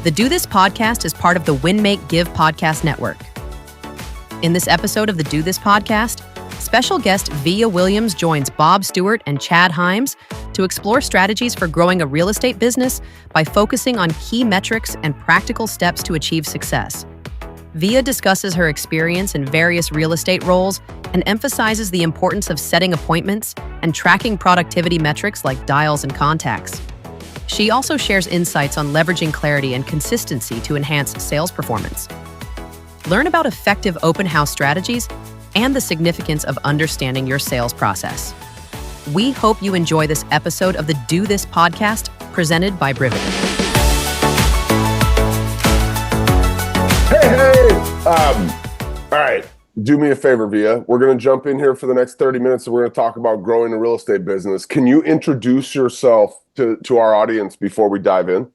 The Do This podcast is part of the Win, Make, Give podcast network. In this episode of the Do This podcast, special guest Vija Williams joins Bob Stewart and Chad Hyams to explore strategies for growing a real estate business by focusing on key metrics and practical steps to achieve success. Vija discusses her experience in various real estate roles and emphasizes the importance of setting appointments and tracking productivity metrics like dials and contacts. She also shares insights on leveraging clarity and consistency to enhance sales performance. Learn about effective open house strategies and the significance of understanding your sales process. We hope you enjoy this episode of the Do This podcast presented by Brivity. Hey! All right. Do me a favor, Vija. We're going to jump in here for the next 30 minutes and we're going to talk about growing a real estate business. Can you introduce yourself to our audience before we dive in?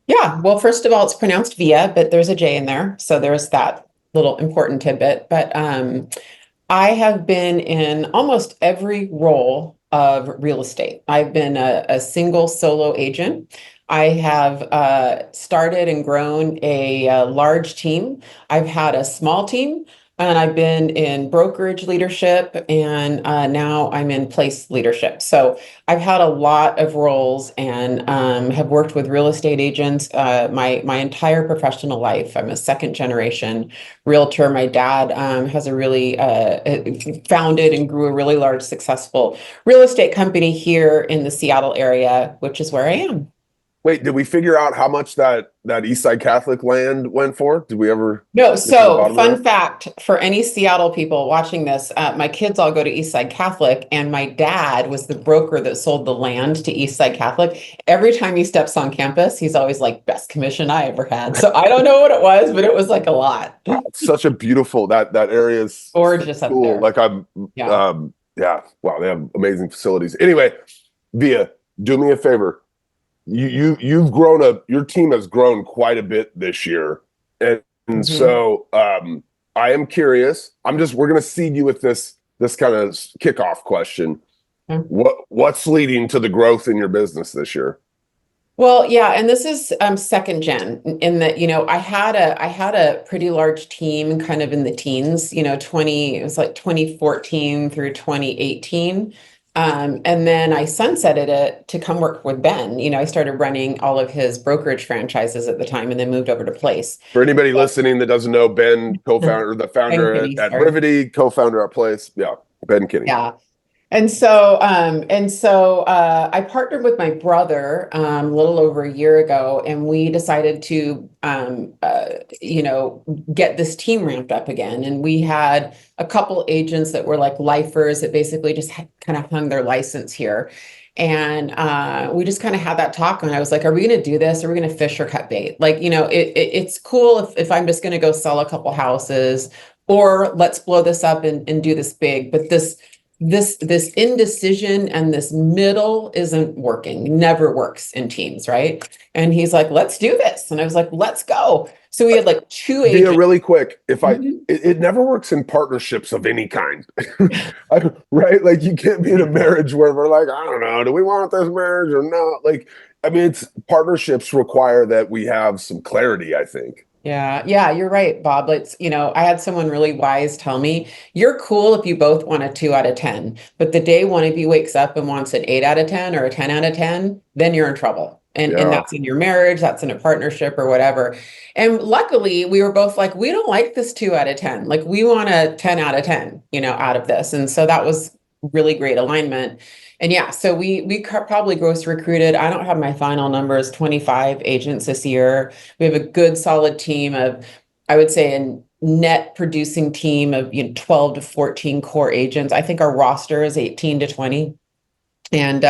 Yeah. Well, first of all, it's pronounced Vija, but there's a J in there. So there's that little important tidbit. But I have been in almost every role of real estate. I've been a single solo agent. I have started and grown a large team. I've had a small team, and I've been in brokerage leadership, and now I'm in place leadership. So I've had a lot of roles and have worked with real estate agents my entire professional life. I'm a second generation realtor. My dad has a really founded and grew a really large, successful real estate company here in the Seattle area, which is where I am. Wait, did we figure out how much that Eastside Catholic land went for? Did we ever? No. So fun fact for any Seattle people watching this, my kids all go to Eastside Catholic, and my dad was the broker that sold the land to Eastside Catholic. Every time he steps on campus, he's always like, best commission I ever had. So I don't know what it was, but it was like a lot. It's such a beautiful, that area is gorgeous up there. Like wow, they have amazing facilities. Anyway, Vija, do me a favor. You've grown your team has grown quite a bit this year. And so I am curious. We're going to seed you with this kind of kickoff question. What's leading to the growth in your business this year? Well, yeah, and this is second gen in that, I had a pretty large team kind of in the teens, it was like 2014 through 2018. And then I sunsetted it to come work with Ben. I started running all of his brokerage franchises at the time and then moved over to Place. For anybody listening that doesn't know, Ben, co-founder, the founder at Brivity, co-founder at Place. Yeah, Ben Kinney. Yeah. And so I partnered with my brother a little over a year ago, and we decided to, get this team ramped up again. And we had a couple agents that were like lifers that basically just kind of hung their license here. And we just kind of had that talk, and I was like, are we going to do this? Are we going to fish or cut bait? Like, it's cool if I'm just going to go sell a couple houses, or let's blow this up and do this big. But this indecision and this middle isn't working, never works in teams, right? And he's like, let's do this. And I was like, let's go. So we had like two agents. Yeah, really quick. It never works in partnerships of any kind, right? Like you can't be in a marriage where we're like, I don't know, do we want this marriage or not? Like, it's partnerships require that we have some clarity, I think. Yeah, you're right, Bob. I had someone really wise tell me, you're cool if you both want a 2 out of 10, but the day one of you wakes up and wants an 8 out of 10 or a 10 out of 10, then you're in trouble. And that's in your marriage, that's in a partnership or whatever. And luckily we were both like, we don't like this 2 out of 10. Like we want a 10 out of 10, out of this. And so that was really great alignment. And yeah, so we probably gross recruited, I don't have my final numbers, 25 agents this year. We have a good solid team of, I would say, a net producing team of 12 to 14 core agents. I think our roster is 18 to 20. And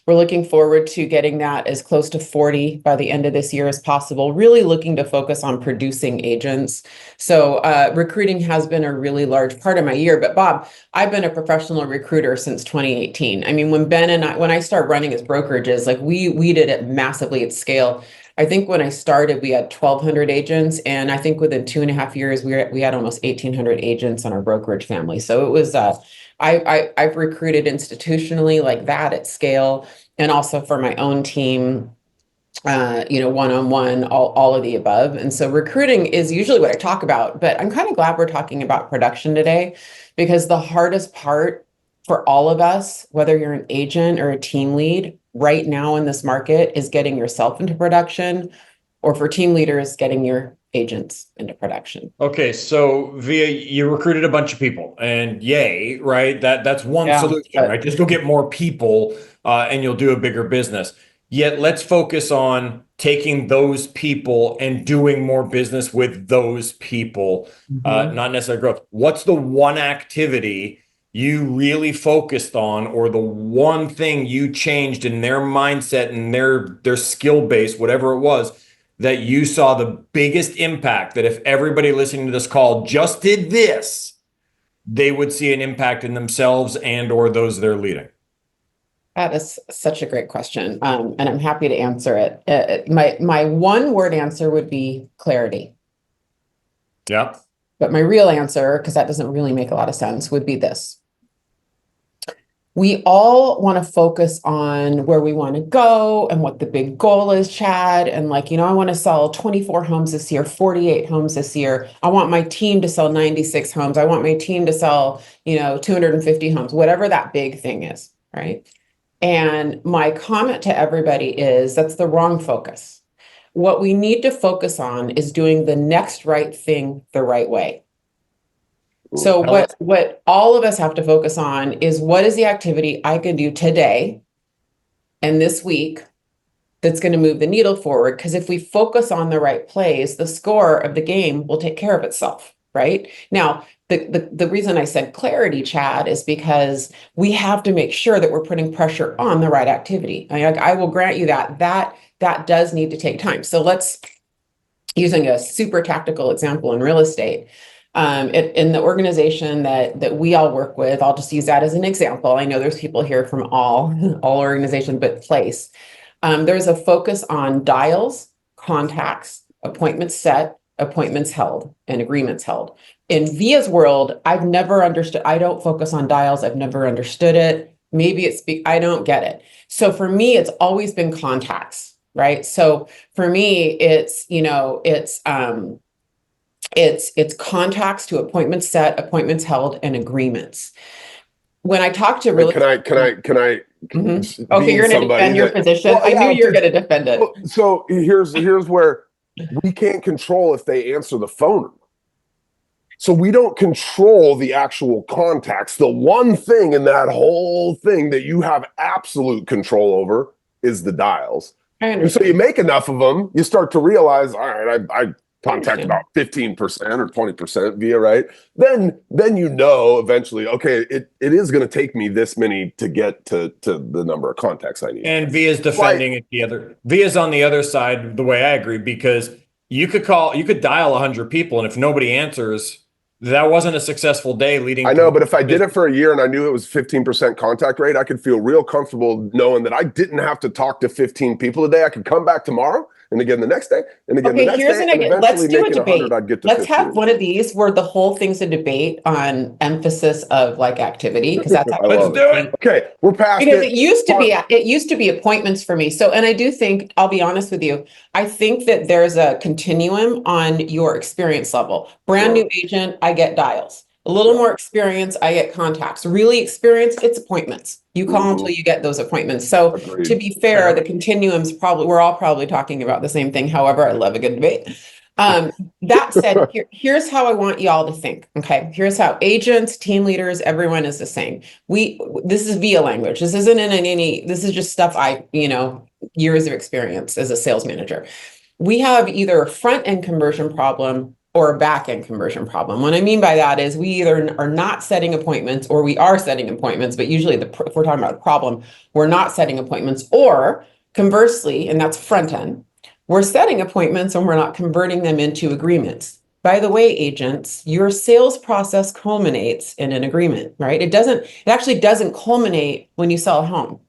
we're looking forward to getting that as close to 40 by the end of this year as possible, really looking to focus on producing agents. So recruiting has been a really large part of my year. But Bob, I've been a professional recruiter since 2018. When when I started running as brokerages, like we did it massively at scale. I think when I started, we had 1,200 agents, and I think within 2.5 years, we had almost 1,800 agents on our brokerage family. So it was, I've recruited institutionally like that at scale, and also for my own team. one-on-one, all of the above. And so recruiting is usually what I talk about, but I'm kind of glad we're talking about production today, because the hardest part for all of us, whether you're an agent or a team lead right now in this market, is getting yourself into production, or for team leaders, getting your agents into production. Okay, so Via, you recruited a bunch of people, and yay, right? That's one solution, right? Just go get more people, and you'll do a bigger business. Yet let's focus on taking those people and doing more business with those people, not necessarily growth. What's the one activity you really focused on, or the one thing you changed in their mindset and their skill base, whatever it was, that you saw the biggest impact, that if everybody listening to this call just did this, they would see an impact in themselves and or those they're leading? That is such a great question. And I'm happy to answer it. My one word answer would be clarity. Yeah. But my real answer, because that doesn't really make a lot of sense, would be this. We all want to focus on where we want to go and what the big goal is, Chad. And I want to sell 24 homes this year, 48 homes this year. I want my team to sell 96 homes. I want my team to sell, 250 homes, whatever that big thing is, right? And my comment to everybody is that's the wrong focus. What we need to focus on is doing the next right thing the right way. So what all of us have to focus on is, what is the activity I can do today and this week that's going to move the needle forward? Because if we focus on the right plays, the score of the game will take care of itself, right? Now, the reason I said clarity, Chad, is because we have to make sure that we're putting pressure on the right activity. I will grant you that does need to take time. So let's, using a super tactical example in real estate, in the organization that we all work with, I'll just use that as an example. I know there's people here from all organizations, but place. There's a focus on dials, contacts, appointments set, appointments held, and agreements held. In Via's world, I've never understood. I don't focus on dials. I've never understood it. Maybe I don't get it. So for me, it's always been contacts, right? So for me, it's contacts to appointments set, appointments held, and agreements. When I talk to Can I okay, you're going to defend your position. Well, I knew you were going to defend it. So here's where we can't control if they answer the phone. So we don't control the actual contacts. The one thing in that whole thing that you have absolute control over is the dials. And so you make enough of them, you start to realize, all right, I contact about 15% or 20% Via, right? Then eventually, okay, it is going to take me this many to get to the number of contacts I need. And Via's defending it Via's on the other side, the way I agree, because you could dial 100 people, and if nobody answers, that wasn't a successful day leading. I know, but if I did it for a year and I knew it was 15% contact rate, I could feel real comfortable knowing that I didn't have to talk to 15 people a day. I could come back tomorrow and again the next day and again the next day. Let's do a debate. Let's 15. have one of these where the whole thing's a debate on emphasis of activity, because that's let's do it. Okay, we're past because it used to be appointments for me. So, and I do think, I'll be honest with you, I think that there's a continuum on your experience level. Brand new agent, I get dials. A little more experience, I get contacts. Really experienced, it's appointments. You call until you get those appointments. So agreed. To be fair, the continuum's we're all probably talking about the same thing. However, I love a good debate. That said, here's how I want y'all to think. Okay, here's how agents, team leaders, everyone is the same. This is Via language. This isn't this is just stuff years of experience as a sales manager. We have either a front end conversion problem or a back end conversion problem. What I mean by that is we either are not setting appointments or we are setting appointments, but usually if we're talking about a problem, we're not setting appointments, or conversely, and that's front end, we're setting appointments and we're not converting them into agreements. By the way, agents, your sales process culminates in an agreement, right? It actually doesn't culminate when you sell a home.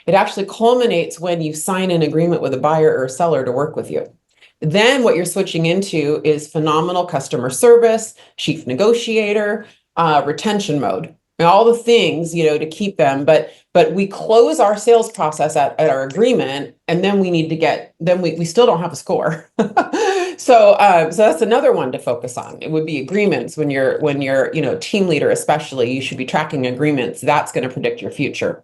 It actually culminates when you sign an agreement with a buyer or a seller to work with you. Then what you're switching into is phenomenal customer service, chief negotiator, retention mode. and all the things, to keep them, but we close our sales process at our agreement, and then we still don't have a score. So that's another one to focus on. It would be agreements. When you're team leader, especially, you should be tracking agreements. That's going to predict your future.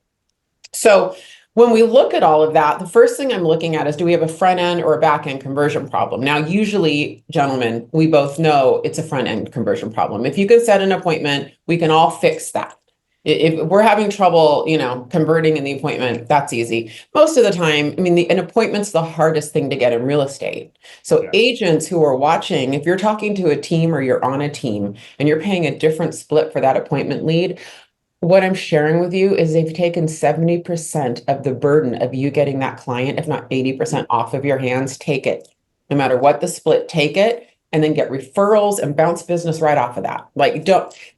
So when we look at all of that, the first thing I'm looking at is, do we have a front end or a back end conversion problem? Now, usually, gentlemen, we both know it's a front end conversion problem. If you can set an appointment, we can all fix that. If we're having trouble, converting in the appointment, that's easy. Most of the time, an appointment's the hardest thing to get in real estate. So agents who are watching, if you're talking to a team or you're on a team and you're paying a different split for that appointment lead, what I'm sharing with you is they've taken 70% of the burden of you getting that client, if not 80% off of your hands. Take it. No matter what the split, take it. And then get referrals and bounce business right off of that. Like,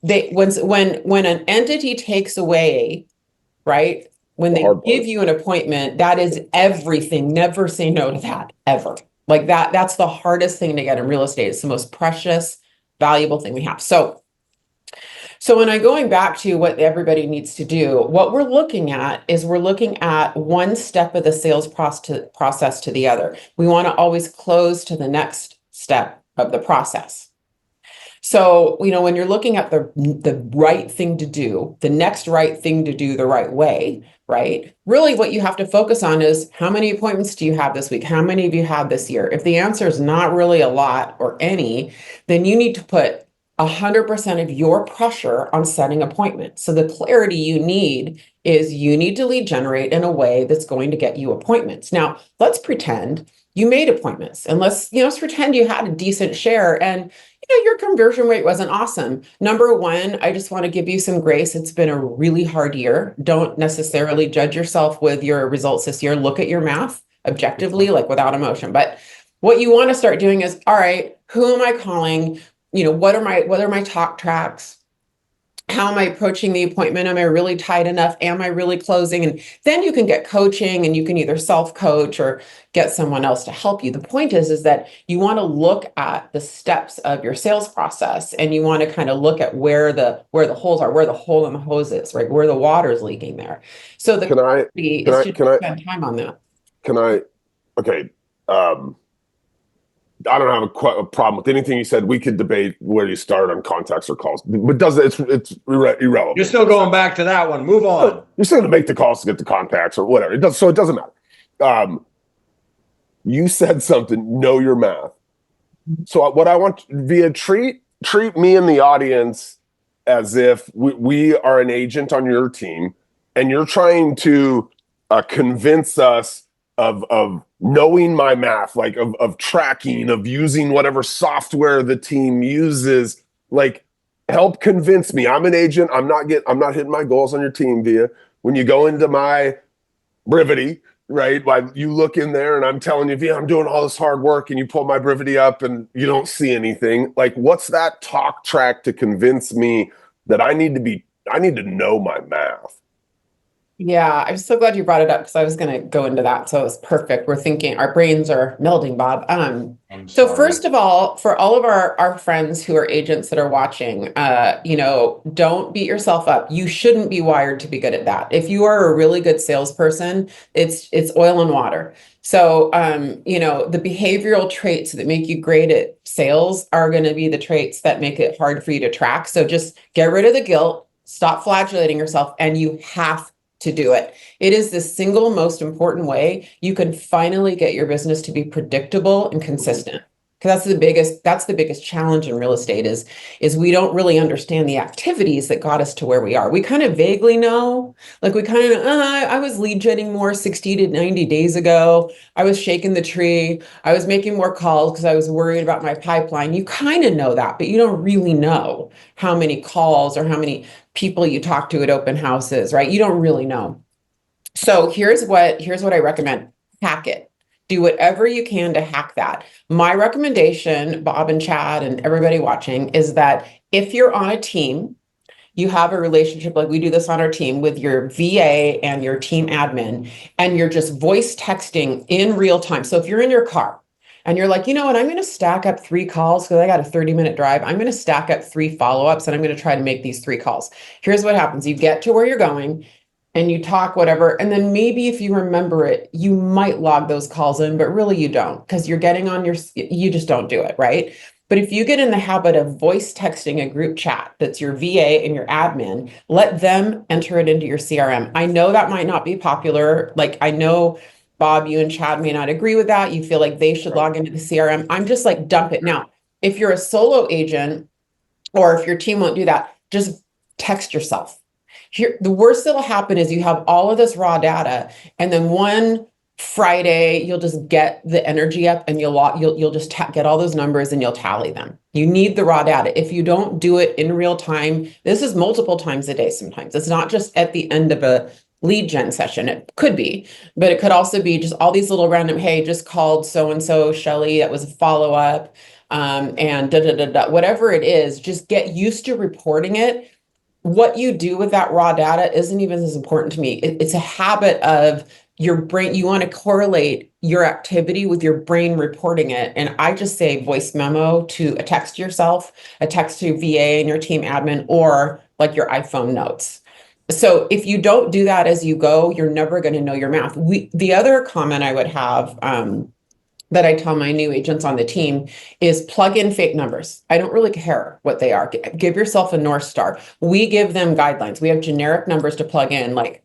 when an entity takes away, right? When they give you an appointment, that is everything. Never say no to that, ever. Like that's the hardest thing to get in real estate. It's the most precious, valuable thing we have. So when I'm going back to what everybody needs to do, what we're looking at is one step of the sales process to the other. We want to always close to the next step of the process. So, when you're looking at the right thing to do, the next right thing to do the right way, right? Really what you have to focus on is, how many appointments do you have this week? How many have you had this year? If the answer is not really a lot or any, then you need to put 100% of your pressure on setting appointments. So the clarity you need is, you need to lead generate in a way that's going to get you appointments. Now, let's pretend you made appointments, and let's pretend you had a decent share, and your conversion rate wasn't awesome. Number one, I just want to give you some grace. It's been a really hard year. Don't necessarily judge yourself with your results this year. Look at your math objectively, like without emotion. But what you want to start doing is, all right, who am I calling? What are my talk tracks? How am I approaching the appointment? Am I really tight enough? Am I really closing? And then you can get coaching, and you can either self-coach or get someone else to help you. The point is that you want to look at the steps of your sales process, and you want to kind of look at where the holes are, where the hole in the hose is, right? Where the water is leaking there. So the key is to spend time on that. Okay. I don't have a problem with anything you said. We could debate where you start on contacts or calls, but it's irrelevant. You're still going back to that one. Move on. You're still going to make the calls to get the contacts or whatever. It doesn't matter. You said something. Know your math. So what I want via treat me and the audience as if we are an agent on your team, and you're trying to convince us of knowing my math, like of tracking, of using whatever software the team uses. Like, help convince me. I'm an agent. I'm not hitting my goals on your team, Via. When you go into my Brivity, right? You look in there and I'm telling you, Via, I'm doing all this hard work, and you pull my Brivity up and you don't see anything. Like, what's that talk track to convince me that I need to know my math? Yeah, I'm so glad you brought it up, because I was going to go into that. So it was perfect. We're thinking, our brains are melding, Bob. So first of all, for all of our friends who are agents that are watching, don't beat yourself up. You shouldn't be wired to be good at that. If you are a really good salesperson, it's oil and water. So, the behavioral traits that make you great at sales are going to be the traits that make it hard for you to track. So just get rid of the guilt, stop flagellating yourself, and you have to do it. It is the single most important way you can finally get your business to be predictable and consistent. Because that's the biggest challenge in real estate is we don't really understand the activities that got us to where we are. We kind of vaguely know, like we kind of, I was lead genning more 60 to 90 days ago. I was shaking the tree. I was making more calls because I was worried about my pipeline. You kind of know that, but you don't really know how many calls or how many people you talk to at open houses, right? You don't really know. So here's what I recommend. Hack it. Do whatever you can to hack that. My recommendation, Bob and Chad and everybody watching, is that if you're on a team, you have a relationship, like we do this on our team, with your VA and your team admin, and you're just voice texting in real time. So if you're in your car and you're like, you know what, I'm going to stack up 3 calls because I got a 30-minute drive. I'm going to stack up 3 follow-ups and I'm going to try to make these 3 calls. Here's what happens. You get to where you're going and you talk whatever. And then maybe if you remember it, you might log those calls in, but really you don't, because you're getting on you just don't do it, right? But if you get in the habit of voice texting a group chat that's your VA and your admin, let them enter it into your CRM. I know that might not be popular. Like, I know, Bob, you and Chad may not agree with that. You feel like they should log into the CRM. I'm just like, dump it. Now, if you're a solo agent or if your team won't do that, just text yourself. Here, the worst that'll happen is you have all of this raw data, and then one Friday you'll just get the energy up and you'll just get all those numbers and you'll tally them. You need the raw data. If you don't do it in real time, this is multiple times a day sometimes. It's not just at the end of a lead gen session. It could be, but it could also be just all these little random, hey, just called so-and-so, Shelly, that was a follow-up, and whatever it is, just get used to reporting it. What you do with that raw data isn't even as important to me. It's a habit of your brain. You want to correlate your activity with your brain reporting it. And I just say voice memo to a text yourself, a text to VA and your team admin, or like your iPhone notes. So if you don't do that as you go, you're never going to know your math. The other comment I would have, that I tell my new agents on the team is plug in fake numbers. I don't really care what they are. Give yourself a North Star. We give them guidelines. We have generic numbers to plug in. Like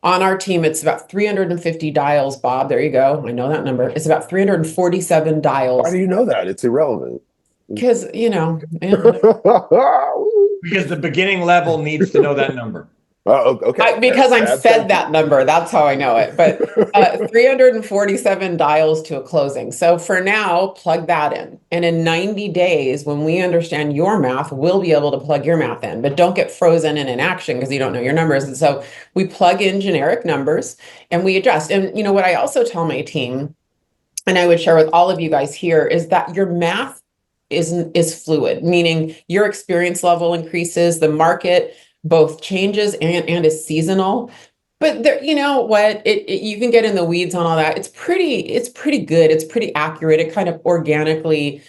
on our team, it's about 350 dials, Bob. There you go. I know that number. It's about 347 dials. Why do you know that? It's irrelevant. Because, because the beginning level needs to know that number. Oh, okay. Because I'm fed that number. That's how I know it. But 347 dials to a closing. So for now, plug that in. And in 90 days, when we understand your math, we'll be able to plug your math in. But don't get frozen in inaction because you don't know your numbers. And so we plug in generic numbers and we adjust. And you know what I also tell my team, and I would share with all of you guys here, is that your math is fluid, meaning your experience level increases, the market both changes and is seasonal. But there, you know what, you can get in the weeds on all that. It's pretty good. It's pretty accurate. It kind of organically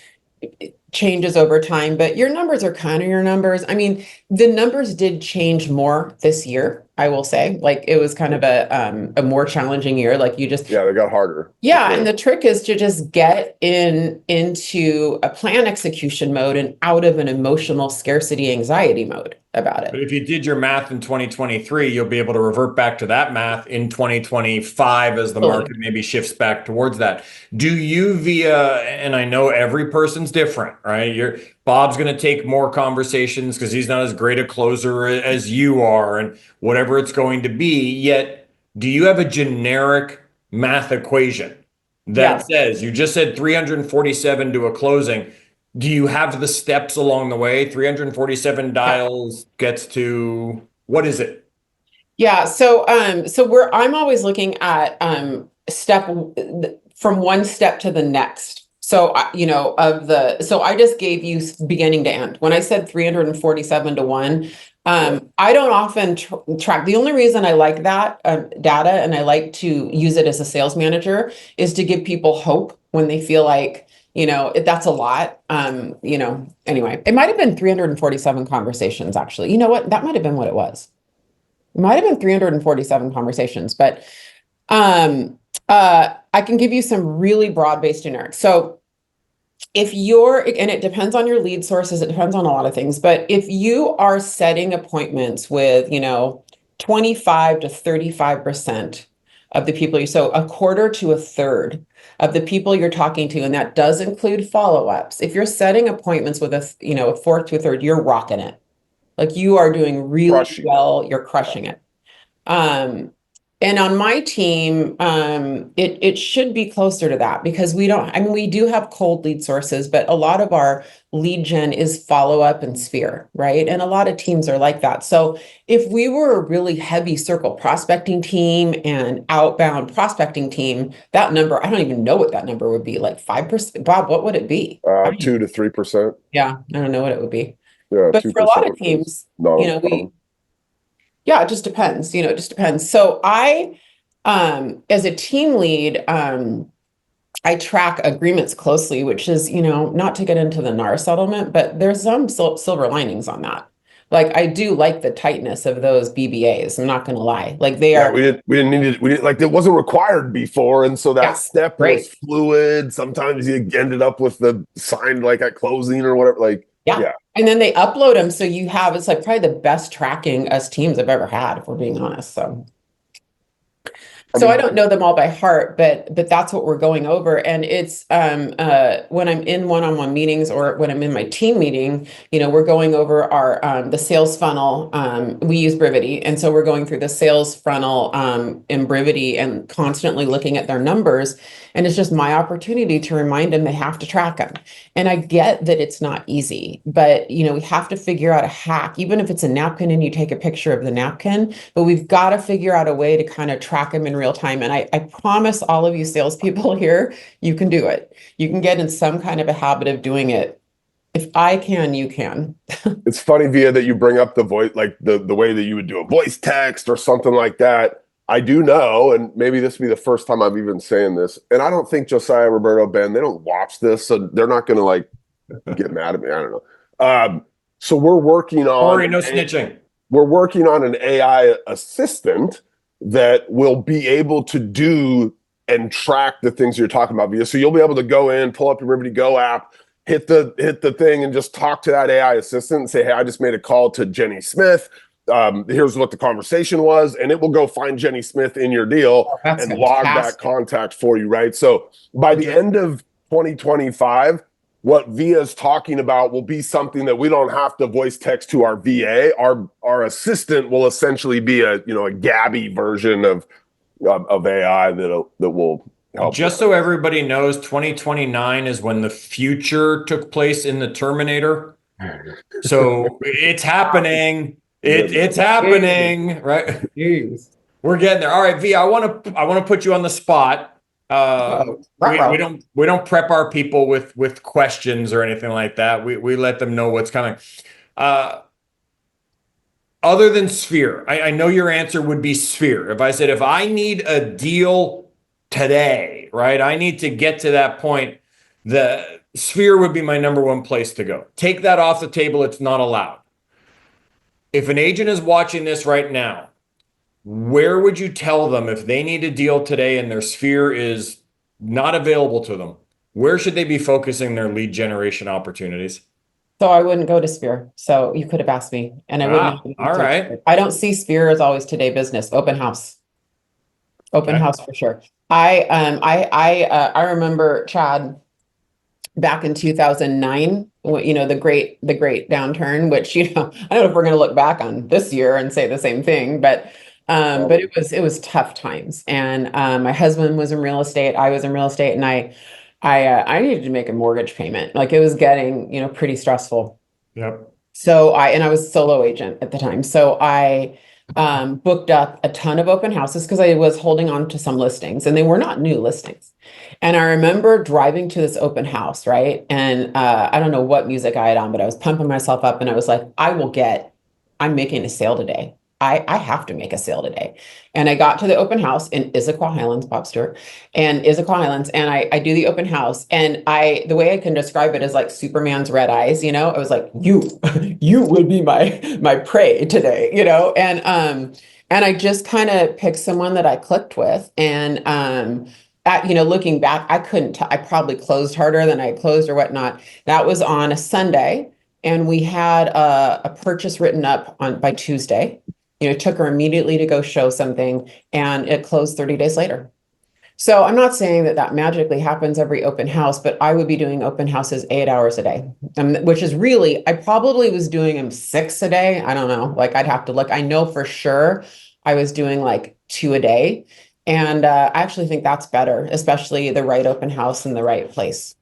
changes over time, but your numbers are kind of your numbers. I mean, the numbers did change more this year, I will say. Like it was kind of a more challenging year. Like you just they got harder. Yeah, and the trick is to just get into a plan execution mode and out of an emotional scarcity anxiety mode about it. But if you did your math in 2023, you'll be able to revert back to that math in 2025 as the market maybe shifts back towards that. Do you and I know every person's different, right? Bob's going to take more conversations because he's not as great a closer as you are and whatever it's going to be. Yet, do you have a generic math equation that says, you just said 347 to a closing? Do you have the steps along the way? 347 dials gets to, what is it? Yeah. So, I'm always looking at, from one step to the next. So, so I just gave you beginning to end. When I said 347 to 1, I don't often track. The only reason I like that data and I like to use it as a sales manager is to give people hope when they feel like, that's a lot. Anyway, it might have been 347 conversations, actually. You know what? That might have been what it was. It might have been 347 conversations, but I can give you some really broad-based generics. So and it depends on your lead sources, it depends on a lot of things, but if you are setting appointments with, 25 to 35% of the people, so a quarter to a third of the people you're talking to, and that does include follow-ups. If you're setting appointments with a fourth to a third, you're rocking it. Like you are doing really well, you're crushing it. And on my team, it should be closer to that because we do have cold lead sources, but a lot of our lead gen is follow-up and sphere, right? And a lot of teams are like that. So if we were a really heavy circle prospecting team and outbound prospecting team, that number, I don't even know what that number would be, like 5%. Bob, what would it be? 2 to 3%. Yeah, I don't know what it would be. Yeah, but for a lot of teams, it just depends, it just depends. So I, as a team lead, I track agreements closely, which is, not to get into the NAR settlement, but there's some silver linings on that. Like, I do like the tightness of those BBAs. I'm not going to lie. Like, they are. We didn't need it. We didn't, like, it wasn't required before. And so that step was fluid. Sometimes you ended up with the signed like at closing or whatever. Like, yeah. And then they upload them. So it's like probably the best tracking us teams have ever had, if we're being honest. So I don't know them all by heart, but that's what we're going over. And it's when I'm in one-on-one meetings or when I'm in my team meeting, we're going over our the sales funnel. We use Brivity, and so we're going through the sales funnel in Brivity and constantly looking at their numbers. And it's just my opportunity to remind them they have to track them. And I get that it's not easy, but we have to figure out a hack, even if it's a napkin and you take a picture of the napkin, but we've got to figure out a way to kind of track them in real time. And I promise all of you salespeople here, you can do it. You can get in some kind of a habit of doing it. If I can, you can. It's funny, Vija, that you bring up the voice, like the way that you would do a voice text or something like that. I do know, and maybe this will be the first time I'm even saying this, and I don't think Josiah, Roberto, Ben, they don't watch this, so they're not going to like get mad at me. I don't know. So we're working on no snitching. We're working on an AI assistant that will be able to do and track the things you're talking about, Vija. So you'll be able to go in, pull up your Brivity Go app, hit the thing, and just talk to that AI assistant and say, "Hey, I just made a call to Jenny Smith. Here's what the conversation was," and it will go find Jenny Smith in your deal and log that contact for you, right? So by the end of 2025, what Vija is talking about will be something that we don't have to voice text to our VA. Our assistant will essentially be a Gabby version of AI that will help. Just so everybody knows, 2029 is when the future took place in the Terminator. So it's happening. It's happening, right? Jeez. We're getting there. All right, V, I want to put you on the spot. We don't prep our people with questions or anything like that. We let them know what's coming. Other than Sphere, I know your answer would be Sphere. If I said, if I need a deal today, right, I need to get to that point, the Sphere would be my number one place to go. Take that off the table. It's not allowed. If an agent is watching this right now, where would you tell them if they need a deal today and their Sphere is not available to them? Where should they be focusing their lead generation opportunities? So I wouldn't go to Sphere. So you could have asked me, and I wouldn't. All right. I don't see Sphere as always today business. Open house. Open house for sure. I remember, Chad, back in 2009, the great downturn, which I don't know if we're going to look back on this year and say the same thing, but it was tough times. And my husband was in real estate, I was in real estate, and I needed to make a mortgage payment. Like, it was getting pretty stressful. Yep. So I was a solo agent at the time. So I booked up a ton of open houses because I was holding on to some listings, and they were not new listings. And I remember driving to this open house, right? And I don't know what music I had on, but I was pumping myself up, and I was like, I'm making a sale today. I have to make a sale today. And I got to the open house in Issaquah Highlands, Bob Stewart, and Issaquah Highlands. And I do the open house. And the way I can describe it is like Superman's red eyes, I was like, you would be my prey today, and I just kind of picked someone that I clicked with. And, looking back, I probably closed harder than I closed or whatnot. That was on a Sunday. And we had a purchase written up by Tuesday. It took her immediately to go show something, and it closed 30 days later. So I'm not saying that magically happens every open house, but I would be doing open houses 8 hours a day, which is really, I probably was doing them 6 a day. I don't know. Like, I'd have to look. I know for sure I was doing like 2 a day. And I actually think that's better, especially the right open house in the right place.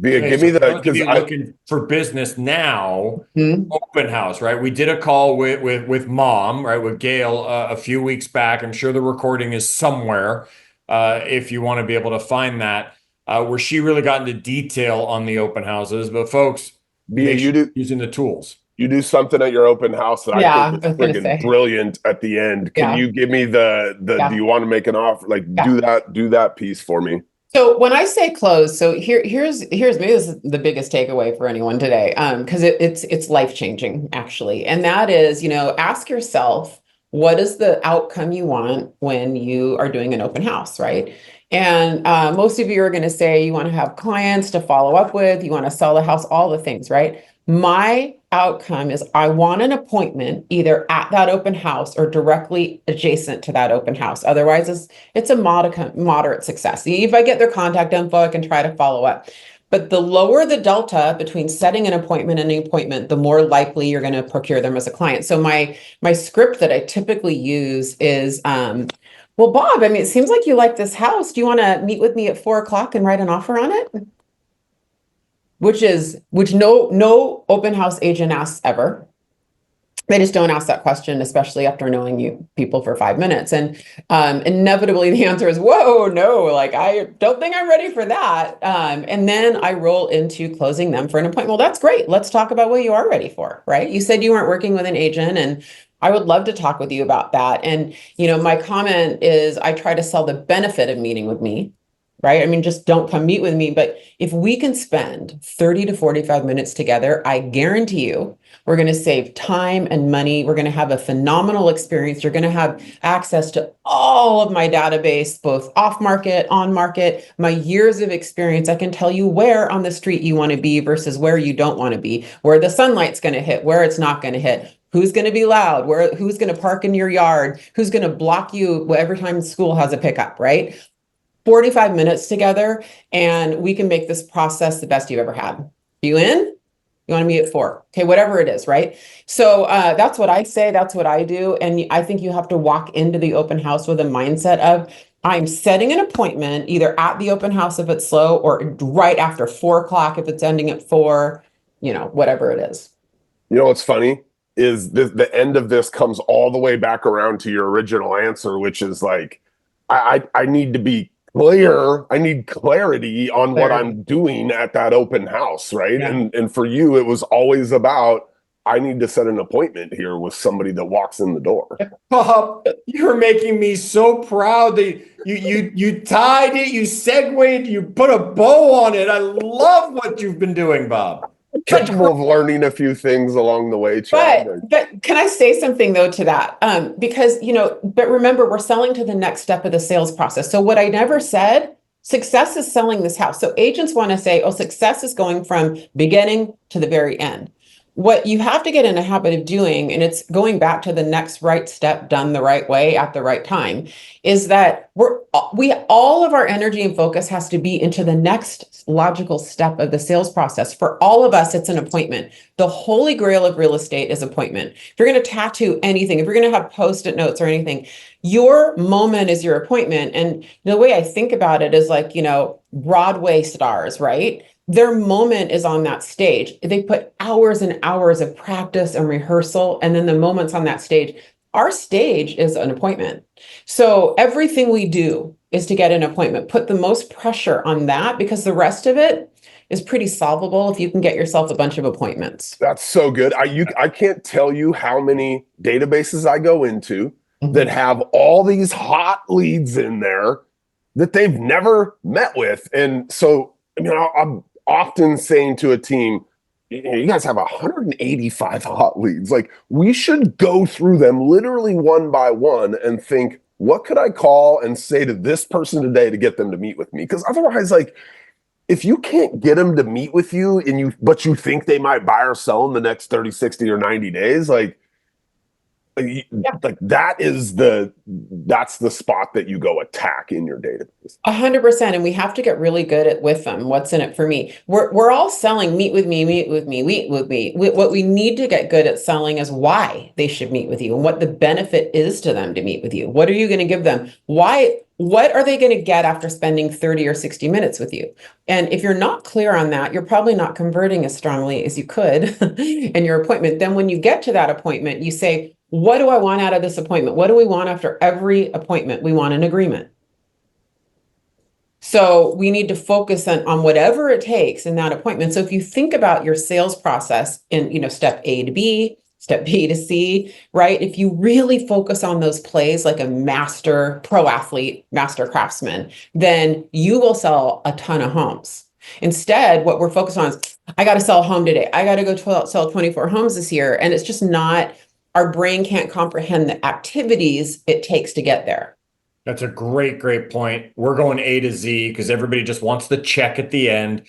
Give me the, because I'm looking for business now. Open house, right? We did a call with Mom, right, with Gail a few weeks back. I'm sure the recording is somewhere if you want to be able to find that, where she really got into detail on the open houses. But folks, using the tools. You do something at your open house that I think is friggin' brilliant at the end. Can you give me the do you want to make an offer? Like, do that piece for me. So when I say close, so here's maybe this is the biggest takeaway for anyone today, because it's life-changing actually. And that is, ask yourself, what is the outcome you want when you are doing an open house, right? And most of you are going to say you want to have clients to follow up with, you want to sell the house, all the things, right? My outcome is I want an appointment either at that open house or directly adjacent to that open house. Otherwise, it's a moderate success. If I get their contact info, I can try to follow up. But the lower the delta between setting an appointment and an appointment, the more likely you're going to procure them as a client. So my script that I typically use is, well, Bob, I mean, it seems like you like this house. Do you want to meet with me at 4:00 and write an offer on it? Which no open house agent asks ever. They just don't ask that question, especially after knowing you people for 5 minutes. And inevitably the answer is, whoa, no, like, I don't think I'm ready for that. And then I roll into closing them for an appointment. Well, that's great. Let's talk about what you are ready for, right? You said you weren't working with an agent, and I would love to talk with you about that. And, my comment is I try to sell the benefit of meeting with me. Right? I mean, just don't come meet with me. But if we can spend 30 to 45 minutes together, I guarantee you, we're going to save time and money. We're going to have a phenomenal experience. You're going to have access to all of my database, both off market, on market, my years of experience. I can tell you where on the street you want to be versus where you don't want to be, where the sunlight's going to hit, where it's not going to hit. Who's going to be loud? Who's going to park in your yard? Who's going to block you every time school has a pickup, right? 45 minutes together, and we can make this process the best you've ever had. You in? You want to meet at 4? Okay, whatever it is, right? So that's what I say. That's what I do. And I think you have to walk into the open house with a mindset of, I'm setting an appointment either at the open house if it's slow, or right after 4:00 if it's ending at 4, whatever it is. What's funny is the end of this comes all the way back around to your original answer, which is like, I need to be clear. I need clarity on what I'm doing at that open house, right? Yeah. And for you, it was always about, I need to set an appointment here with somebody that walks in the door. Bob, you're making me so proud that you tied it, you segued, you put a bow on it. I love what you've been doing, Bob. Capable of learning a few things along the way, Chad. But can I say something though to that? Because, but remember, we're selling to the next step of the sales process. So what I never said, success is selling this house. So agents want to say, oh, success is going from beginning to the very end. What you have to get in a habit of doing, and it's going back to the next right step done the right way at the right time, is that all of our energy and focus has to be into the next logical step of the sales process. For all of us, it's an appointment. The holy grail of real estate is appointment. If you're going to tattoo anything, if you're going to have Post-it notes or anything, your moment is your appointment. And the way I think about it is like, Broadway stars, right? Their moment is on that stage. They put hours and hours of practice and rehearsal, and then the moment's on that stage. Our stage is an appointment. So everything we do is to get an appointment. Put the most pressure on that, because the rest of it is pretty solvable if you can get yourself a bunch of appointments. That's so good. I can't tell you how many databases I go into that have all these hot leads in there that they've never met with. And so, I'm often saying to a team, you guys have 185 hot leads. Like, we should go through them literally one by one and think, what could I call and say to this person today to get them to meet with me? Because otherwise, like, if you can't get them to meet with you but you think they might buy or sell in the next 30, 60, or 90 days, like that's the spot that you go attack in your database. 100%. And we have to get really good with them. What's in it for me? We're all selling meet with me, meet with me, meet with me. What we need to get good at selling is why they should meet with you and what the benefit is to them to meet with you. What are you going to give them? What are they going to get after spending 30 or 60 minutes with you? And if you're not clear on that, you're probably not converting as strongly as you could in your appointment. Then when you get to that appointment, you say, what do I want out of this appointment? What do we want after every appointment? We want an agreement. So we need to focus on whatever it takes in that appointment. So if you think about your sales process in, step A to B, step B to C, right? If you really focus on those plays like a master pro athlete, master craftsman, then you will sell a ton of homes. Instead, what we're focused on is, I got to sell a home today. I got to go sell 24 homes this year. And it's just not, our brain can't comprehend the activities it takes to get there. That's a great, great point. We're going A to Z because everybody just wants the check at the end.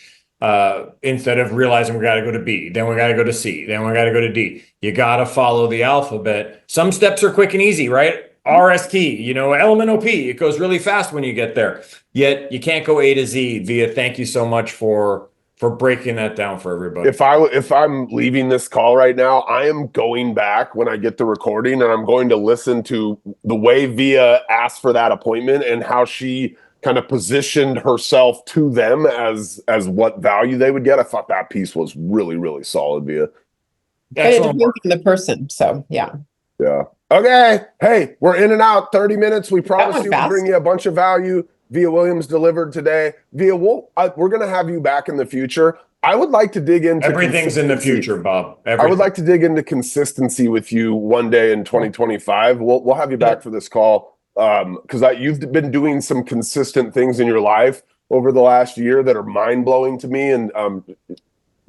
Instead of realizing we got to go to B, then we got to go to C, then we got to go to D. You got to follow the alphabet. Some steps are quick and easy, right? RST, LMNOP, it goes really fast when you get there. Yet you can't go A to Z. Vija, thank you so much for breaking that down for everybody. If I'm leaving this call right now, I am going back when I get the recording and I'm going to listen to the way Vija asked for that appointment and how she kind of positioned herself to them as what value they would get. I thought that piece was really, really solid, Vija. But it depends on the person. So yeah. Yeah. Okay. Hey, we're in and out 30 minutes. We promised you we'd bring you a bunch of value. Vija Williams delivered today. Vija, we're going to have you back in the future. I would like to dig into everything's in the future, Bob. Everything. I would like to dig into consistency with you one day in 2025. We'll have you back for this call. Because you've been doing some consistent things in your life over the last year that are mind-blowing to me, and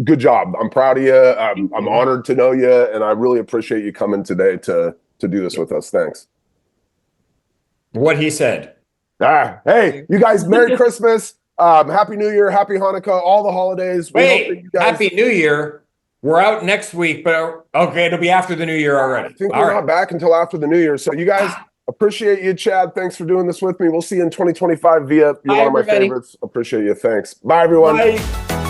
good job. I'm proud of you. I'm honored to know you, and I really appreciate you coming today to do this with us. Thanks. What he said. Hey, you guys, Merry Christmas, Happy New Year, Happy Hanukkah, all the holidays. Wait, Happy New Year. We're out next week, but okay, it'll be after the New Year already. I think we're not back until after the New Year, so you guys... Appreciate you, Chad. Thanks for doing this with me. We'll see you in 2025. Vija, you're one of my favorites. Appreciate you. Thanks. Bye, everyone. Bye.